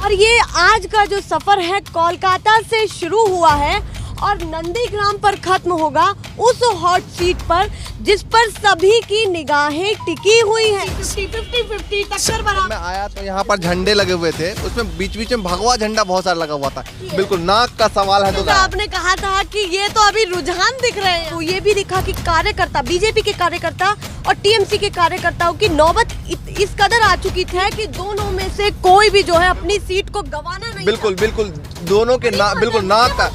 और ये आज का जो सफर है कोलकाता से शुरू हुआ है और नंदीग्राम पर खत्म होगा उस हॉट सीट पर जिस पर सभी की निगाहें टिकी हुई हैं। 50-50 टक्कर बराबर। मैं आया तो यहाँ पर झंडे लगे हुए थे, उसमें बीच बीच में भगवा झंडा बहुत सारा लगा हुआ था। बिल्कुल नाक का सवाल है। तो आपने कहा था कि ये तो अभी रुझान दिख रहे हैं, तो ये भी दिखा कि कार्यकर्ता, बीजेपी के कार्यकर्ता और टीएमसी के कार्यकर्ताओं की नौबत इस कदर आ चुकी है कि दोनों में से कोई भी जो है अपनी सीट को गंवाना नहीं। बिल्कुल बिल्कुल दोनों के बिल्कुल नाक का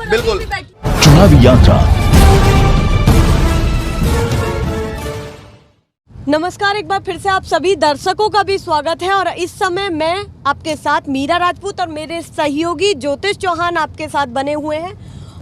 बिल्कुल चुनावी यात्रा। नमस्कार, एक बार फिर से आप सभी दर्शकों का भी स्वागत है और इस समय मैं आपके साथ मीरा राजपूत और मेरे सहयोगी ज्योतिष चौहान आपके साथ बने हुए हैं।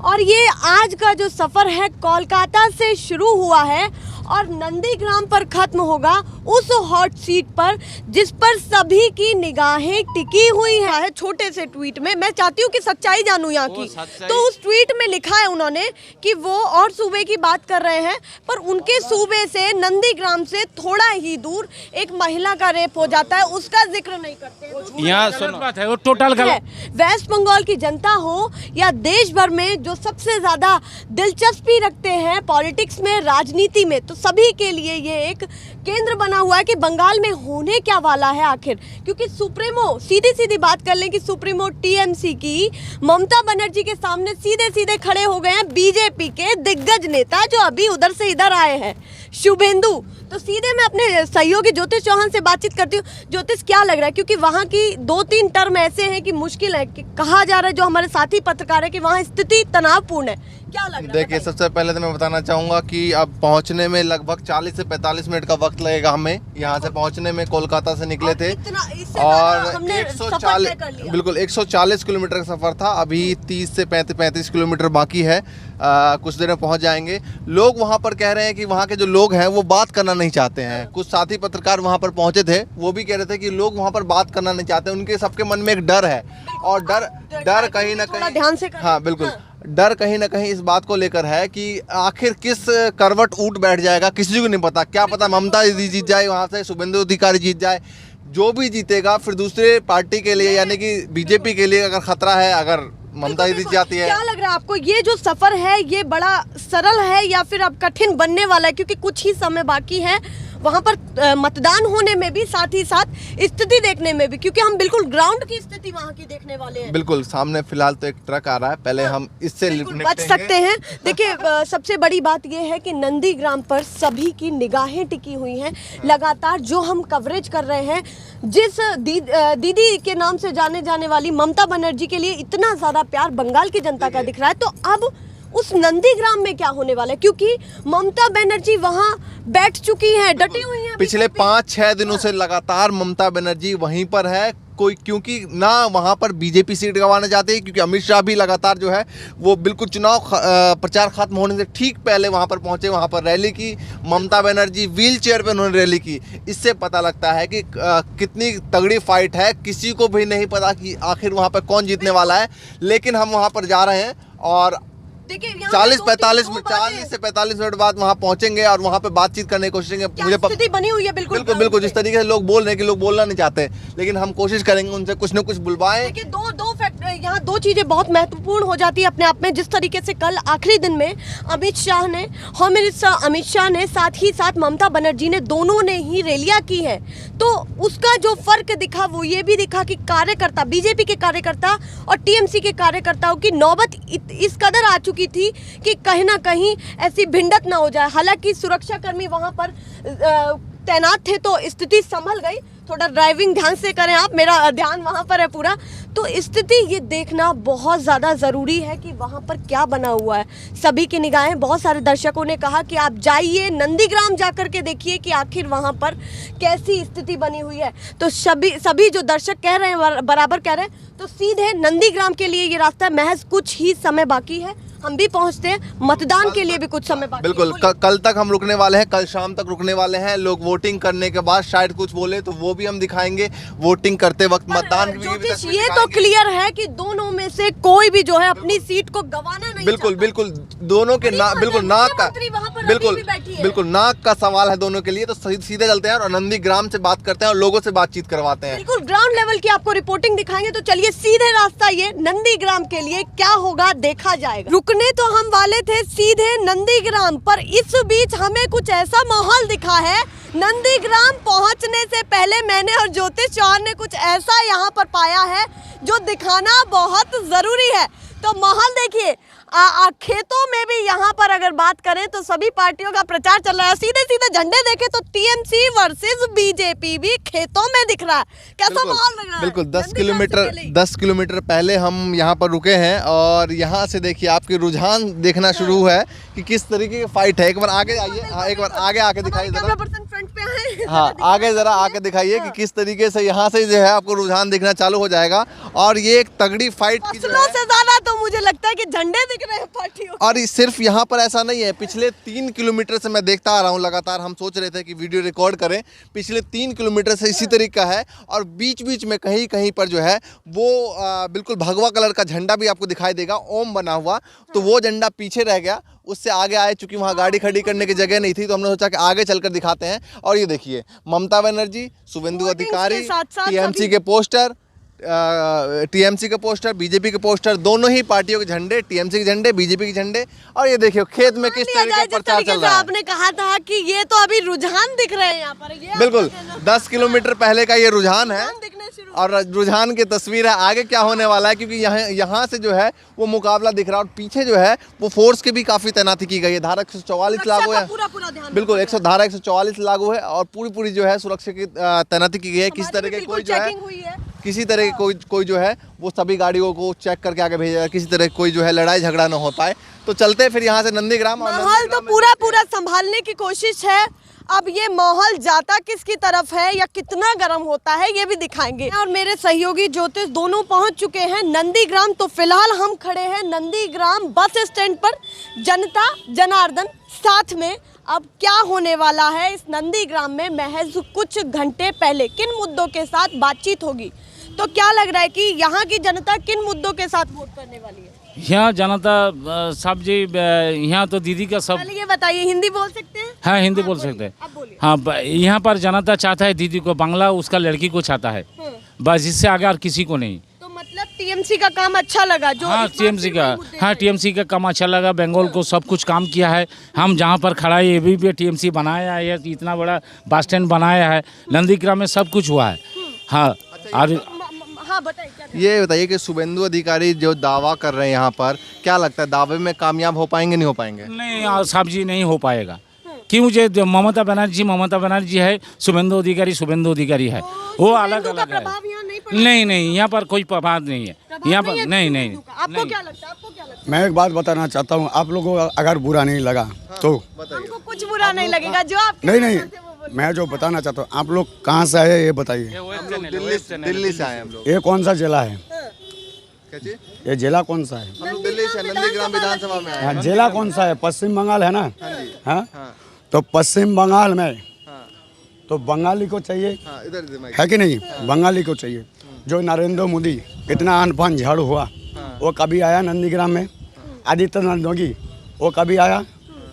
और ये आज का जो सफर है कोलकाता से शुरू हुआ है और नंदीग्राम पर खत्म होगा उस हॉट सीट पर जिस पर सभी की निगाहें टिकी हुई है। छोटे से ट्वीट में मैं चाहती हूँ कि सच्चाई जानूं यहाँ की, तो उस ट्वीट में लिखा है उन्होंने कि वो और सूबे की बात कर रहे हैं, पर उनके सूबे से नंदीग्राम से थोड़ा ही दूर एक महिला का रेप हो जाता है, उसका जिक्र नहीं करते। यहाँ बात है वो टोटल गलत। वेस्ट बंगाल की जनता हो या देश भर में जो सबसे ज्यादा दिलचस्पी रखते हैं पॉलिटिक्स में, राजनीति में, तो सभी के लिए ये एक केंद्र बना हुआ है कि बंगाल में होने क्या वाला है आखिर। क्योंकि सुप्रीमो, सीधी सीधी बात कर लें कि सुप्रीमो टीएमसी की ममता बनर्जी के सामने सीधे सीधे खड़े हो गए हैं बीजेपी के दिग्गज नेता जो अभी उधर से इधर आए हैं, शुभेंदु। तो सीधे मैं अपने सहयोगी ज्योतिष चौहान से बातचीत करती हूँ। ज्योतिष, क्या लग रहा है, क्योंकि वहाँ की 2-3 टर्म ऐसे हैं कि मुश्किल है, कि कहा जा रहा है जो हमारे साथी पत्रकार है कि वहाँ स्थिति तनावपूर्ण है, क्या लग रहा है? देखिए, सबसे पहले तो मैं बताना चाहूँगा कि अब पहुँचने में लगभग 40 से 45 मिनट का वक्त लगेगा हमें यहाँ से पहुँचने में। कोलकाता से निकले थे और 140 किलोमीटर का सफ़र था। अभी 30 से 35 किलोमीटर बाकी है। कुछ देर में पहुँच जाएंगे। लोग वहाँ पर कह रहे हैं कि वहाँ के जो लोग हैं वो बात करना नहीं चाहते हैं। कुछ साथी पत्रकार वहाँ पर पहुँचे थे, वो भी कह रहे थे कि लोग वहाँ पर बात करना नहीं चाहते। उनके सबके मन में एक डर है और डर कहीं ना कहीं ध्यान से हाँ बिल्कुल डर कहीं ना कहीं इस बात को लेकर है कि आखिर किस करवट ऊट बैठ जाएगा, किसी को नहीं पता। क्या पता ममता दीदी जीत जाए, वहाँ से शुभेंदु अधिकारी जीत जाए। जो भी जीतेगा फिर दूसरे पार्टी के लिए यानी कि बीजेपी के लिए अगर खतरा है, अगर ममता दीदी जाती है। क्या लग रहा है आपको, ये जो सफर है ये बड़ा सरल है या फिर अब कठिन बनने वाला है? क्योंकि कुछ ही समय बाकी है वहाँ पर मतदान होने में भी, साथ ही साथ स्थिति देखने में भी, क्योंकि हम बिल्कुल ग्राउंड की स्थिति वहाँ की देखने वाले हैं। बिल्कुल सामने फिलहाल तो एक ट्रक आ रहा है, पहले हम इससे बच सकते हैं। देखिए, सबसे बड़ी बात यह है कि नंदीग्राम पर सभी की निगाहें टिकी हुई हैं। लगातार जो हम कवरेज कर रहे हैं, जिस दीदी के नाम से जाने जाने वाली ममता बनर्जी के लिए इतना ज्यादा प्यार बंगाल की जनता का दिख रहा है, तो अब उस नंदीग्राम में क्या होने वाला है? क्योंकि ममता बनर्जी वहां बैठ चुकी हैं, डटी हुई हैं। पिछले 5-6 दिनों से लगातार ममता बनर्जी वहीं पर है। क्योंकि ना वहाँ पर बीजेपी सीट गंवाना चाहते हैं, क्योंकि अमित शाह भी लगातार जो है वो बिल्कुल चुनाव प्रचार खत्म होने से ठीक पहले वहाँ पर पहुँचे, वहाँ पर रैली की। ममता बनर्जी व्हील चेयर पर उन्होंने रैली की। इससे पता लगता है कि कितनी तगड़ी फाइट है। किसी को भी नहीं पता कि आखिर वहाँ पर कौन जीतने वाला है, लेकिन हम वहाँ पर जा रहे हैं और 40 से 45 मिनट बाद वहाँ पहुँचेंगे और वहाँ पे बातचीत करने की कोशिश करेंगे। मुझे स्थिति बनी हुई है बिल्कुल जिस तरीके से लोग बोल रहे हैं कि लोग बोलना नहीं चाहते, लेकिन हम कोशिश करेंगे उनसे कुछ न कुछ बुलवाएं। देखिए, यहाँ दो चीजें बहुत महत्वपूर्ण हो जाती है अपने आप में। जिस तरीके से कल आखिरी दिन में अमित शाह ने साथ ही साथ ममता बनर्जी ने, दोनों ने ही रैलियां की है, तो उसका जो फर्क दिखा वो ये भी दिखा कि कार्यकर्ता, बीजेपी के कार्यकर्ता और टीएमसी के कार्यकर्ताओं की नौबत इस कदर आ चुकी थी कि कहीं ना कहीं ऐसी भिड़ंत ना हो जाए। हालांकि सुरक्षाकर्मी वहां पर तैनात थे तो स्थिति संभल गई। थोड़ा ड्राइविंग ध्यान से करें आप, मेरा ध्यान वहां पर है पूरा। तो स्थिति ये देखना बहुत ज़्यादा ज़रूरी है कि वहां पर क्या बना हुआ है। सभी की निगाहें, बहुत सारे दर्शकों ने कहा कि आप जाइए नंदीग्राम जाकर के देखिए कि आखिर वहां पर कैसी स्थिति बनी हुई है। तो सभी जो दर्शक कह रहे हैं, बराबर कह रहे हैं, तो सीधे नंदीग्राम के लिए ये रास्ता महज कुछ ही समय बाकी है। हम भी पहुंचते हैं मतदान के लिए भी कुछ समय बाकी है। बिल्कुल कल तक हम रुकने वाले हैं, कल शाम तक रुकने वाले हैं। लोग वोटिंग करने के बाद शायद कुछ बोले तो वो भी हम दिखाएंगे। वोटिंग करते वक्त मतदान की भी ज्योतिष, तस्वीर ये तो दिखाएंगे। क्लियर है कि दोनों में से कोई भी जो है अपनी सीट को गंवाना नहीं बिल्कुल चाहता। बिल्कुल दोनों के ना बिल्कुल नाक का मुख्यमंत्री वहाँ पर बिल्कुल अभी भी बैठी है। बिल्कुल नाक का सवाल है दोनों के लिए। तो सीधे चलते हैं और नंदीग्राम से बात करते हैं और लोगों से बातचीत करवाते हैं। बिल्कुल ग्राउंड लेवल की आपको रिपोर्टिंग दिखाएंगे। तो चलिए सीधे रास्ता ये नंदीग्राम के लिए क्या होगा देखा जाएगा। रुकने तो हम वाले थे सीधे नंदीग्राम, पर इस बीच हमें कुछ ऐसा माहौल दिखा है। नंदीग्राम पहुंचने से पहले मैंने और ज्योतिष चौहान ने कुछ ऐसा यहाँ पर पाया है जो दिखाना बहुत जरूरी है। तो माहौल देखिए, खेतों में भी यहाँ पर अगर बात करें तो सभी पार्टियों का प्रचार चल रहा है। सीधे सीधे झंडे देखे तो टीएमसी वर्सेस बीजेपी भी खेतों में दिख रहा है। कैसा माहौल लग रहा है? बिल्कुल 10 नंदीग्राम से किलोमीटर पहले हम यहाँ पर रुके हैं और यहाँ से देखिए आपके रुझान देखना शुरू है कि किस तरीके की फाइट है। एक बार आगे आइए, हाँ एक बार आगे आके दिखाइए जरा। कैमरा पर्सन फ्रंट पे आए। हाँ आगे जरा आके दिखाइए कि किस तरीके से यहाँ से जो है आपको रुझान दिखना चालू हो जाएगा। और ये एक तगड़ी फाइट की जो फसलों है, से ज्यादा तो मुझे लगता है कि झंडे दिख रहे हैं पार्टियों के। और सिर्फ यहाँ पर ऐसा नहीं है। पिछले 3 किलोमीटर से मैं देखता आ रहा हूँ लगातार। हम सोच रहे थे कि वीडियो रिकॉर्ड करें। पिछले 3 किलोमीटर से इसी तरीका है और बीच बीच में कहीं कहीं पर जो है वो बिल्कुल भगवा कलर का झंडा भी आपको दिखाई देगा, ओम बना हुआ। तो वो झंडा पीछे रह गया, उससे आगे आए चूंकि वहाँ गाड़ी खड़ी करने की जगह नहीं थी तो हमने सोचा कि आगे चलकर दिखाते हैं। और ये देखिए ममता बनर्जी, शुभेंदु अधिकारी, टीएमसी के पोस्टर, टीएमसी के पोस्टर, बीजेपी के पोस्टर, दोनों ही पार्टियों के झंडे, टीएमसी के झंडे, बीजेपी के झंडे। और ये देखिए खेत में किस तरीके का प्रचार चल रहा है। आपने कहा था कि ये तो अभी रुझान दिख रहे हैं यहाँ पर। ये बिल्कुल 10 किलोमीटर पहले का ये रुझान है और रुझान की तस्वीर है। आगे क्या होने वाला है क्योंकि यहाँ से जो है वो मुकाबला दिख रहा है और पीछे जो है वो फोर्स की भी काफी तैनाती की गई है। धारा 144 लागू है, बिल्कुल धारा 144 लागू है और पूरी जो है सुरक्षा की तैनाती की गई है। किसी तरह के कोई जो है किसी तरह की कोई जो है वो सभी गाड़ियों को चेक करके आगे भेजा, किसी तरह कोई जो है लड़ाई झगड़ा ना हो पाए। तो चलते फिर यहाँ से नंदीग्राम। माहौल तो पूरा संभालने की कोशिश है। अब ये माहौल जाता किसकी तरफ है या कितना गर्म होता है ये भी दिखाएंगे। और मेरे सहयोगी ज्योतिष दोनों पहुंच चुके हैं नंदीग्राम। तो फिलहाल हम खड़े हैं नंदीग्राम बस स्टैंड पर, जनता जनार्दन साथ में। अब क्या होने वाला है इस नंदीग्राम में, महज कुछ घंटे पहले किन मुद्दों के साथ बातचीत होगी, तो क्या लग रहा है कि यहाँ की जनता किन मुद्दों के साथ वोट करने वाली है? यहाँ जनता सब जी यहाँ तो दीदी का सब। पहले ये बताइए, हिंदी बोल सकते हैं? हाँ हिंदी बोल सकते हैं। अब बोलिए। हाँ यहाँ पर जनता चाहता है दीदी को, बांग्ला उसका लड़की को चाहता है, बस इससे आगे और किसी को नहीं। तो मतलब टीएमसी का काम अच्छा लगा जो हाँ टीएमसी का काम अच्छा लगा। बंगाल को सब कुछ काम किया है। हम जहाँ पर खड़ा है ये भी टीएमसी बनाया है, इतना बड़ा बस स्टैंड बनाया है। नंदीग्राम में सब कुछ हुआ है। हाँ और हाँ बताइए क्या? ये बताइए कि शुभेंदु अधिकारी जो दावा कर रहे हैं यहाँ पर, क्या लगता है दावे में कामयाब हो पाएंगे नहीं हो पाएंगे? नहीं साहब जी नहीं हो पाएगा। क्यों जो ममता बनर्जी है, शुभेंदु अधिकारी है, वो अलग अलग है। नहीं यहाँ पर कोई प्रभाव नहीं है। यहाँ पर नहीं। आपको क्या लगता है? मैं एक बात बताना चाहता हूँ, आप लोगों को अगर बुरा नहीं लगा तो हमको कुछ बुरा नहीं लगेगा जो आप नहीं मैं जो बताना चाहता हूँ, आप लोग कहाँ से आए ये बताइए। दिल्ली से आए हम लोग। ये कौन सा जिला है? क्या चीज? ये जिला कौन सा है? हम लोग दिल्ली से नंदीग्राम विधानसभा में आए। हाँ, जिला कौन सा है? पश्चिम बंगाल है ना? हाँ तो पश्चिम बंगाल में तो बंगाली को चाहिए, है कि नहीं? बंगाली को चाहिए। जो नरेंद्र मोदी इतना अनफान झाड़ हुआ, वो कभी आया नंदीग्राम में? आदित्यनाथ योगी वो कभी आया?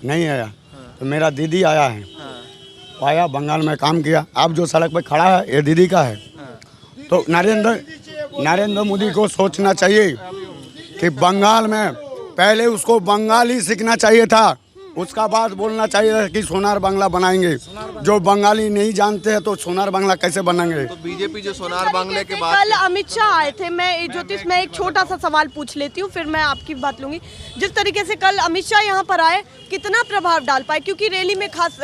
नहीं आया। तो मेरा दीदी आया है, आया बंगाल में काम किया। आप जो सड़क पे खड़ा है ये दीदी का है। तो नरेंद्र मोदी को सोचना चाहिए कि बंगाल में पहले उसको बंगाली सीखना चाहिए था, उसका बाद बोलना चाहिए कि सोनार बांग्ला बनाएंगे। जो बंगाली नहीं जानते हैं तो सोनार बांग्ला कैसे बनाएंगे? तो बीजेपी जो सोनार बांग्ले के बाद कल अमित शाह आए थे। मैं ज्योतिष में एक छोटा सा सवाल पूछ लेती हूँ, फिर मैं आपकी बात लूंगी। जिस तरीके से कल अमित शाह यहाँ पर आए, कितना प्रभाव डाल पाए? क्योंकि रैली में खास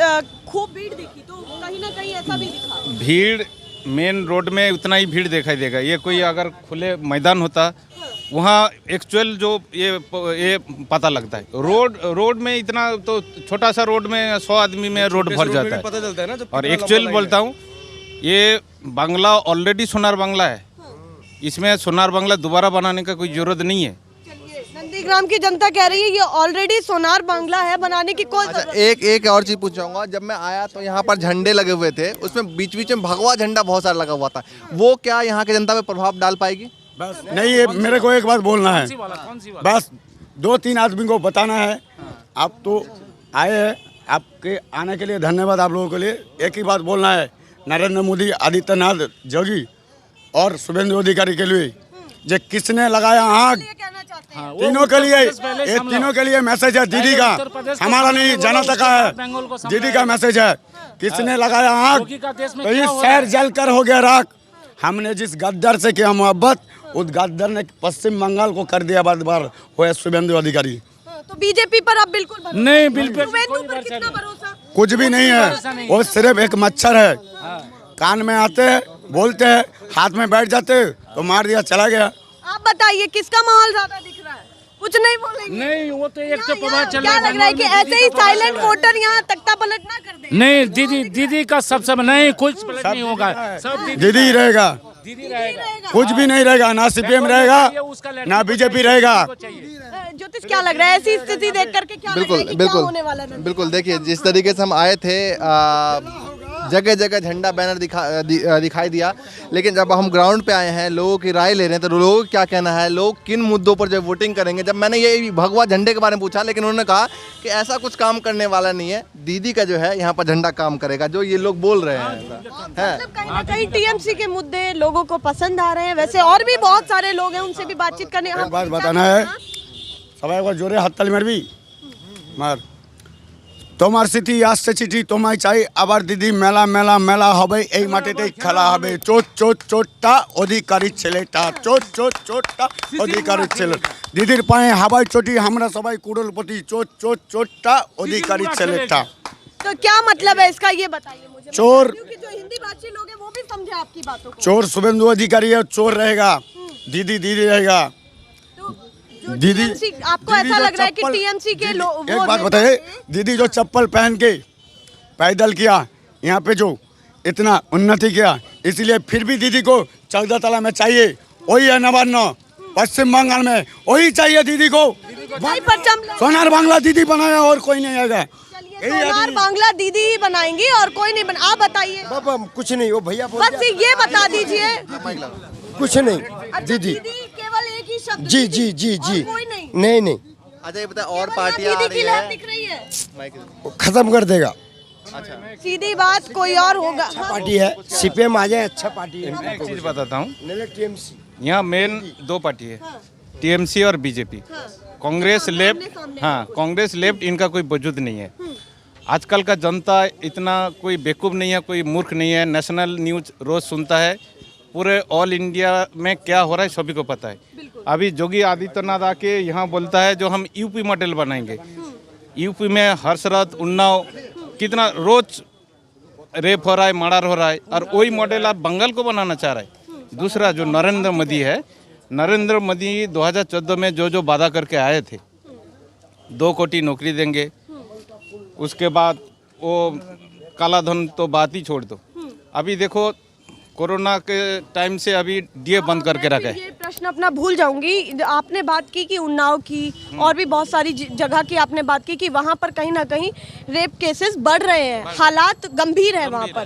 खूब भीड़ दिखी, तो कहीं ना कहीं ऐसा भी दिखा। भीड़ मेन रोड में उतना ही भीड़ दिखाई देगा। ये कोई अगर खुले मैदान होता वहाँ एक्चुअल जो ये पता लगता है। रोड में इतना तो छोटा सा रोड में 100 आदमी में रोड भर जाता है, पता चलता है ना। और एक्चुअल बोलता हूँ, ये बांग्ला ऑलरेडी सोनार बांग्ला है, इसमें सोनार बांग्ला दोबारा बनाने का कोई जरूरत नहीं है। नंदीग्राम की जनता कह रही है ये ऑलरेडी सोनार बांग्ला है, बनाने की कोई अच्छा, जरूरत एक और चीज पूछूंगा। जब मैं आया तो यहाँ पर झंडे लगे हुए थे, उसमें बीच बीच में भगवा झंडा बहुत सारा लगा हुआ था, वो क्या यहाँ की जनता पे प्रभाव डाल पाएगी? बस नहीं, ये मेरे को एक बात बोलना है, कौन सी वाला? बस 2-3 आदमी को बताना है। आप तो आए हैं, आपके आने के लिए धन्यवाद। आप लोगों के लिए एक ही बात बोलना है, नरेंद्र मोदी, आदित्यनाथ योगी और शुभेंदु अधिकारी के लिए जो किसने लगाया आग, ये कहना चाहते हैं। हाँ, वो तीनों के लिए, उत्तर प्रदेश ये हम तीनों लोग- के लिए मैसेज है दीदी का, उत्तर प्रदेश को हमारा नहीं, सामने जनता का बोलो, बंगाल को है, सामने दीदी का मैसेज है। किसने लगाया आग योगी का देश में तो क्या ये हो रहा शहर है? जलकर हो गया राख। हमने जिस गद्दार से किया मोहब्बत, उस गद्दार ने पश्चिम बंगाल को कर दिया बार हुआ शुभेंदु अधिकारी। हाँ, तो बीजेपी पर आप बिल्कुल भरोसा नहीं, बिल्कुल शुभेंदु कोई पर भरोसा कितना नहीं। भरोसा? कुछ भी नहीं है, वो सिर्फ एक मच्छर है। कान में आते हैं, बोलते हैं, हाथ में बैठ जाते हैं, तो मार दिया, चला गया। आप बताइए किसका माहौल ज्यादा दिख रहा है? कुछ नहीं बोलेंगे। नहीं, वो तो एक यहाँ- तो पता यहाँ चल क्या लग रहा है कि ऐसे ही साइलेंट वोटर यहाँ तख्ता पलट ना कर दे? नहीं, दीदी का सबसे नहीं, कुछ पलट नहीं होगा, सब दीदी ही रहेगा, दीदी रहेगा। कुछ भी नहीं रहेगा, ना सीपीएम रहेगा, ना बीजेपी रहेगा। ज्योतिष क्या लग रहा है ऐसी स्थिति देख करके, क्या लग रहा है बिल्कुल कि क्या बिल्कुल होने वाला है? बिल्कुल। देखिए, जिस तरीके से हम आए थे, जगह जगह झंडा बैनर दिखाई दिया, लेकिन जब हम ग्राउंड पे आए हैं, लोगों की राय ले रहे हैं, तो लोगों का क्या कहना है, लोग किन मुद्दों पर जो वोटिंग करेंगे। जब मैंने ये भगवा झंडे के बारे में पूछा, लेकिन उन्होंने कहा कि ऐसा कुछ काम करने वाला नहीं है, दीदी का जो है यहाँ पर झंडा काम करेगा, जो ये लोग बोल रहे हैं है। मतलब कहीं ना कहीं टीएमसी के मुद्दे लोगों को पसंद आ रहे हैं। वैसे और भी बहुत सारे लोग हैं, उनसे भी बातचीत करने। एक बात बताना है, সবাই একবার জোরে হাততালি মারবি মার। তোমার স্মৃতি আসছে চিঠি তোমায় চাই আবার দিদি, মেলা মেলা মেলা হবে এই মাটিতেই খেলা হবে। চোট চোট চোটটা অধিকারী ছেলেটা, চোট চোট চোটটা অধিকারী ছেলে। দিদির পায়ে হাওয়ায় চটি, আমরা সবাই কুড়োলপতি। চোট চোট চোটটা অধিকারী ছেলেটা। तो क्या मतलब है इसका, ये बताइए मुझे। चोर- क्योंकि जो हिंदी भाषी लोग हैं वो भी समझे आपकी बातों को। चोर शुभेंदु अधिकारी है, चोर रहेगा, दीदी दीदी रहेगा। जो दीदी TMC आपको दीदी ऐसा जो लग रहा है कि चप्पल- टीएमसी के दीदी- लोग एक बात बताइए, दीदी जो चप्पल पहन के पैदल किया, यहाँ पे जो इतना उन्नति किया, इसलिए फिर भी दीदी को 14 तला में चाहिए। वही है नवान्न पश्चिम बंगाल में, वही चाहिए दीदी को। भाई परचम लगा- सोनार बांग्ला दीदी बनाया और कोई नहीं आएगा। चलिए, सोनार बांग्ला दीदी ही बनाएंगी और कोई नहीं बना। आप बताइए, बाबा कुछ नहीं, वो भैया बोल बस ये बता दीजिए। कुछ नहीं अच्छा, दीदी। केवल एक ही शब्द जी दीदी, जी जी और जी कोई नहीं। नहीं नहीं, अच्छा, ये बताए और केवल पार्टियां आ दीदी रही की लहर है। दिख रही है। वो खत्म कर देगा। सीधी बात, कोई और होगा। हाँ, पार्टी है, सीपीएम आ जाए, अच्छा पार्टी है। मैं एक चीज़ बताता हूँ, टीएमसी यहाँ मेन 2 पार्टी है, टीएमसी और बीजेपी। कांग्रेस लेफ्ट, हाँ, कांग्रेस लेफ्ट, इनका कोई वजूद नहीं है। आजकल का जनता इतना कोई बेवकूफ़ नहीं है, कोई मूर्ख नहीं है। नेशनल न्यूज़ रोज़ सुनता है, पूरे ऑल इंडिया में क्या हो रहा है सभी को पता है। अभी योगी आदित्यनाथ आके यहाँ बोलता है जो हम यूपी मॉडल बनाएंगे। यूपी में हर्षरथ, उन्नाव, कितना रोज रेप हो रहा है, मर्डर हो रहा है, और वही मॉडल आप बंगाल को बनाना चाह रहे हैं। दूसरा जो नरेंद्र मोदी है, नरेंद्र मोदी 2014 में जो वादा करके आए थे, 2 कोटी नौकरी देंगे, उसके बाद वो काला धन तो बात ही छोड़ दो। अभी देखो कोरोना के टाइम से अभी डीए बंद करके मैं रखा भी है। ये प्रश्न अपना भूल जाऊंगी। आपने बात की कि उन्नाव की और भी बहुत सारी जगह की आपने बात की कि वहाँ पर कहीं ना कहीं रेप केसेस बढ़ रहे हैं, हालात गंभीर है वहाँ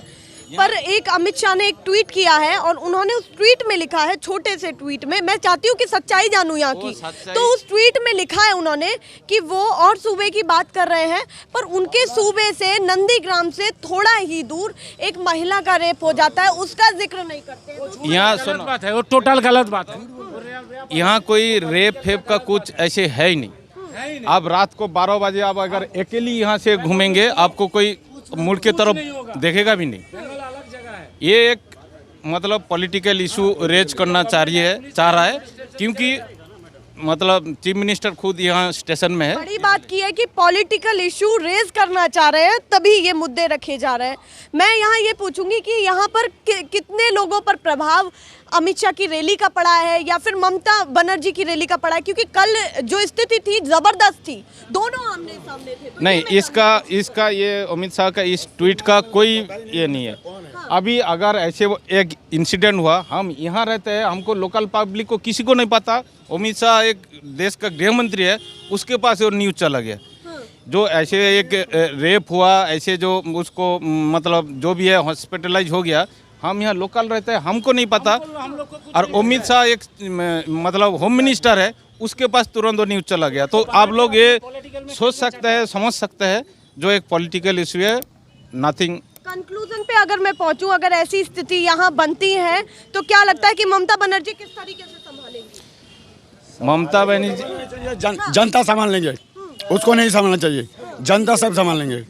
पर एक अमित शाह ने एक ट्वीट किया है और उन्होंने उस ट्वीट में लिखा है, छोटे से ट्वीट में, मैं चाहती हूँ कि सच्चाई जानूँ यहाँ की, तो उस ट्वीट में लिखा है उन्होंने कि वो और सूबे की बात कर रहे हैं, पर उनके सूबे से नंदीग्राम से थोड़ा ही दूर एक महिला का रेप हो जाता है, उसका जिक्र नहीं करते हैं। तो यहाँ गलत सुनो, बात है, वो टोटल गलत बात है। यहाँ कोई रेप फेप का कुछ ऐसे है ही नहीं। आप रात को 12 बजे आप अगर अकेली यहाँ से घूमेंगे, आपको कोई मुड़ के तरफ देखेगा भी नहीं। ये एक मतलब पॉलिटिकल इशू रेज करना चाह रहा है, क्योंकि मतलब चीफ मिनिस्टर खुद यहाँ स्टेशन में है। बड़ी बात की है कि पॉलिटिकल इशू रेज करना चाह रहे हैं, तभी ये मुद्दे रखे जा रहे हैं। मैं यहाँ ये पूछूंगी कि यहाँ पर कितने लोगों पर प्रभाव अमित शाह की रैली का पड़ा है या फिर ममता बनर्जी की रैली का पड़ा है? क्योंकि कल जो स्थिति थी जबरदस्त थी, दोनों आमने सामने थे। तो नहीं, इसका ये अमित शाह का इस ट्वीट का कोई ये नहीं है। अभी अगर ऐसे एक इंसिडेंट हुआ, हम यहाँ रहते हैं, हमको लोकल पब्लिक को किसी को नहीं पता, अमित शाह एक देश का गृह मंत्री है, उसके पास और न्यूज़ चला गया। जो ऐसे एक रेप हुआ, ऐसे जो उसको मतलब जो भी है हॉस्पिटलाइज हो गया, हम यहाँ लोकल रहते हैं, हमको नहीं पता। और अमित शाह एक मतलब होम मिनिस्टर है, उसके पास तुरंत वो न्यूज़ चला गया। तो आप लोग ये सोच सकते हैं, समझ सकते हैं, जो एक पॉलिटिकल इशू है, नथिंग। कंक्लूजन पे अगर मैं पहुंचूं, अगर ऐसी स्थिति यहाँ बनती है तो क्या लगता है कि ममता बनर्जी किस तरीके से संभालेंगी? ममता बनर्जी जनता संभाल लेंगे, उसको नहीं संभालना चाहिए, जनता सब संभाल लेंगे।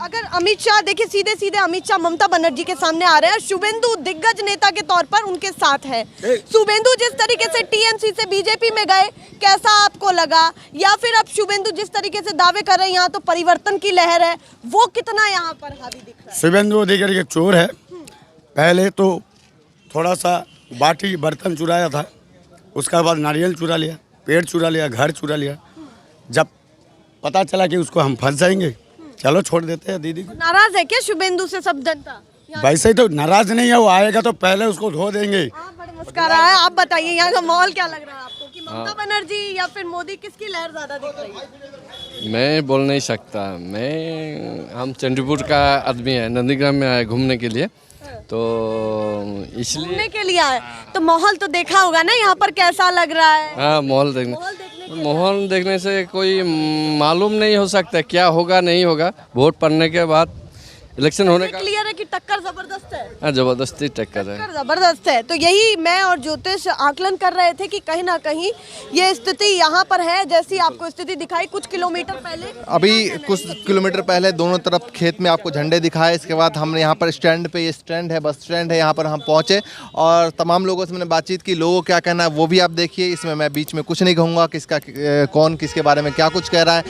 अगर अमित शाह देखिए, सीधे सीधे अमित शाह ममता बनर्जी के सामने आ रहे हैं, शुभेंदु दिग्गज नेता के तौर पर उनके साथ है। शुभेंदु जिस तरीके से टीएमसी से बीजेपी में गए, कैसा आपको लगा? या फिर अब शुभेंदु जिस तरीके से दावे कर रहे हैं यहाँ तो परिवर्तन की लहर है, वो कितना यहाँ पर हावी दिख रहा है? शुभेंदु अधिकारी एक चोर है। पहले तो थोड़ा सा बाटी बर्तन चुराया था, उसके बाद नारियल चुरा लिया, पेड़ चुरा लिया, घर चुरा लिया। जब पता चला कि उसको हम फंस जाएंगे, चलो छोड़ देते हैं दीदी को। नाराज है क्या शुभेंदु से सब जनता? वैसे ही तो नाराज नहीं है, वो आएगा तो पहले उसको धो देंगे। आप बड़े मुस्कुरा रहा है। आप बताइए यहाँ का माहौल क्या लग रहा है आपको कि ममता बनर्जी या फिर मोदी, किसकी लहर ज्यादा दिख रही है? मैं बोल नहीं सकता। हम चंडीपुर का आदमी है, नंदीग्राम में आए घूमने के लिए, तो इसलिए घूमने के लिए आए तो माहौल तो देखा होगा ना यहाँ पर कैसा लग रहा है? हाँ, माहौल देखने से कोई मालूम नहीं हो सकता क्या होगा नहीं होगा। वोट पड़ने के बाद, इलेक्शन होने का क्लियर है कि टक्कर जबरदस्त है। हाँ, जबरदस्ती टक्कर है। टक्कर जबरदस्त है। तो यही मैं और ज्योतिष आकलन कर रहे थे कि कहीं ना कहीं ये स्थिति यहाँ पर है, जैसी आपको स्थिति दिखाई कुछ किलोमीटर पहले। अभी कुछ किलोमीटर पहले दोनों तरफ खेत में आपको झंडे दिखाए। इसके बाद हमने यहाँ पर स्टैंड पे, ये स्टैंड है, बस स्टैंड है, यहाँ पर हम पहुँचे और तमाम लोगों से मैंने बातचीत की। लोगों क्या कहना है वो भी आप देखिए। इसमें मैं बीच में कुछ नहीं कहूँगा किसका कौन किसके बारे में क्या कुछ कह रहा है।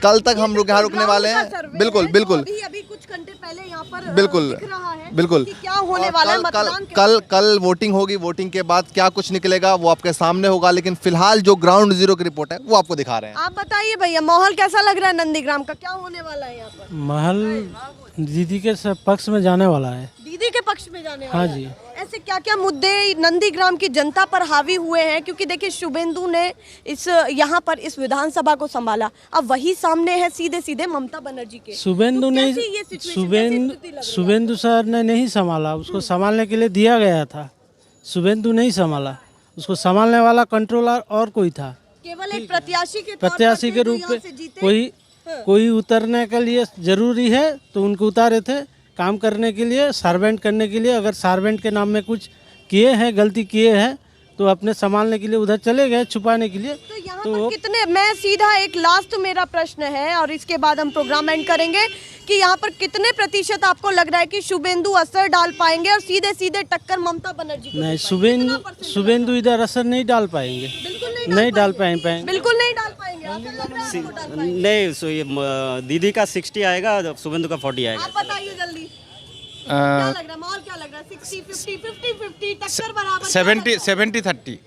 कल तक हम लोग यहाँ रुकने वाले हैं। बिल्कुल बिल्कुल अभी कुछ घंटे पहले यहाँ पर बिल्कुल दिख रहा है बिल्कुल कि क्या होने वाला है। मतदान कल वोटिंग होगी। वोटिंग के बाद क्या कुछ निकलेगा वो आपके सामने होगा, लेकिन फिलहाल जो ग्राउंड जीरो की रिपोर्ट है वो आपको दिखा रहे हैं। आप बताइए भैया, माहौल कैसा लग रहा है नंदीग्राम का? क्या होने वाला है यहाँ पर? महल दीदी के पक्ष में जाने वाला है। दीदी के पक्ष में जाने वाला हाँ है। जी। ऐसे क्या क्या मुद्दे नंदीग्राम की जनता पर हावी हुए हैं? क्योंकि देखिए शुभेंदु ने इस यहाँ पर इस विधानसभा को संभाला, अब वही सामने है सीधे सीधे ममता बनर्जी के। शुभेंदु ने शुभेंदु सर ने नहीं संभाला, उसको संभालने के लिए दिया गया था। शुभेंदु नहीं संभाला, उसको संभालने वाला कंट्रोलर और कोई था। केवल एक प्रत्याशी के तौर पर प्रत्याशी के रूप में कोई उतरने के लिए जरूरी है तो उनको उतारे थे काम करने के लिए, सर्वेंट करने के लिए। अगर सर्वेंट के नाम में कुछ किए हैं, गलती किए हैं, तो अपने संभालने के लिए उधर चले गए छुपाने के लिए। तो यहाँ पर कितने, मैं सीधा एक लास्ट मेरा प्रश्न है और इसके बाद हम प्रोग्राम एंड करेंगे कि यहाँ पर कितने प्रतिशत आपको लग रहा है कि शुभेंदु असर डाल पाएंगे और सीधे सीधे टक्कर ममता बनर्जी को? नहीं, शुभेंदु इधर असर नहीं डाल पाएंगे, नहीं डाल पाएंगे, बिल्कुल नहीं डाल पाएंगे। आपको लग रहा है आपको डाल पाएंगे? नहीं, सो ये दीदी का 60 आएगा, शुभेंदु का 40 आएगा। आप बताइए जल्दी क्या लग रहा है, माहौल क्या लग रहा है? 60-50, 50-50, टक्कर बराबर? 70-30 70-30,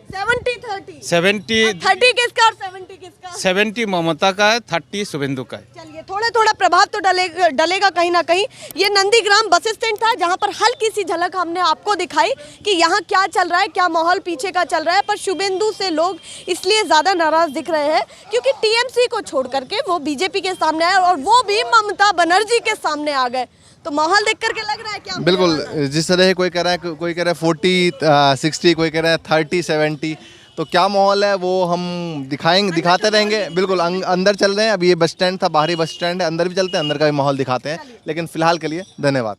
70 30 किसका और 70 किसका? 70 ममता का है, 30 शुभेंदु का है। चलिए, थोड़ा प्रभाव तो डलेगा कहीं ना कहीं। ये नंदीग्राम बस स्टैंड था जहां पर हल्की सी झलक हमने आपको दिखाई कि यहाँ क्या चल रहा है, क्या माहौल पीछे का चल रहा है। पर शुभेंदु से लोग इसलिए ज्यादा नाराज दिख रहे हैं क्योंकि टीएमसी को छोड़ करके वो बीजेपी के सामने आए और वो भी ममता बनर्जी के सामने आ गए। तो माहौल देख करके लग रहा है क्या? बिल्कुल, जिस तरह कोई कह रहा है 40-60, कोई कह रहा है 30-70, तो क्या माहौल है वो हम दिखाते रहेंगे। बिल्कुल अंदर चल रहे हैं। अभी ये बस स्टैंड था, बाहरी बस स्टैंड है, अंदर भी चलते हैं, अंदर का भी माहौल दिखाते हैं। लेकिन फिलहाल के लिए धन्यवाद।